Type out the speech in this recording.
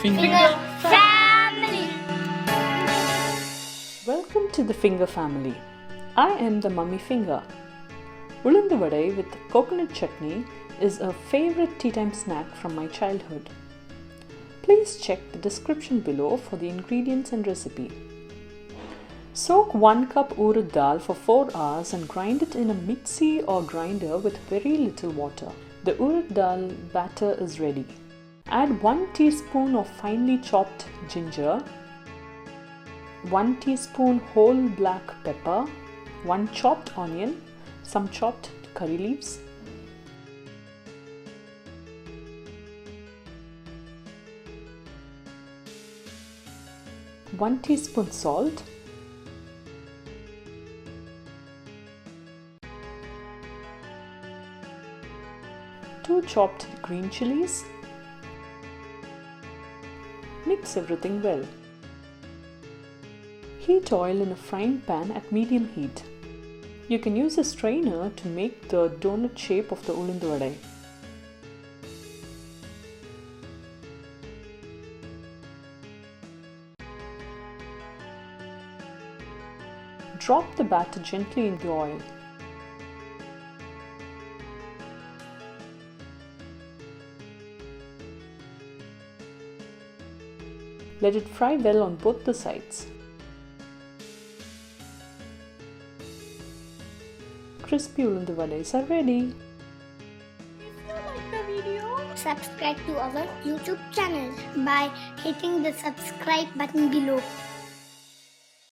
Finger Family. Welcome to the Finger Family. I am the Mummy Finger. Ulundhu Vadai with coconut chutney is a favorite tea time snack from my childhood. Please check the description below for the ingredients and recipe. Soak 1 cup urid dhal for 4 hours and grind it in a mixie or grinder with very little water. The urid dhal batter is ready. Add 1 teaspoon of finely chopped ginger, 1 teaspoon whole black pepper, 1 chopped onion, some chopped curry leaves, one teaspoon salt, two chopped green chillies. Mix everything well. Heat oil in a frying pan at medium heat. You can use a strainer to make the donut shape of the Ulundhu Vadai. Drop the batter gently in the oil. Let it fry well on both the sides. Crispy Ulundhu Vadais are ready. If you like the video, subscribe to our YouTube channel by hitting the subscribe button below.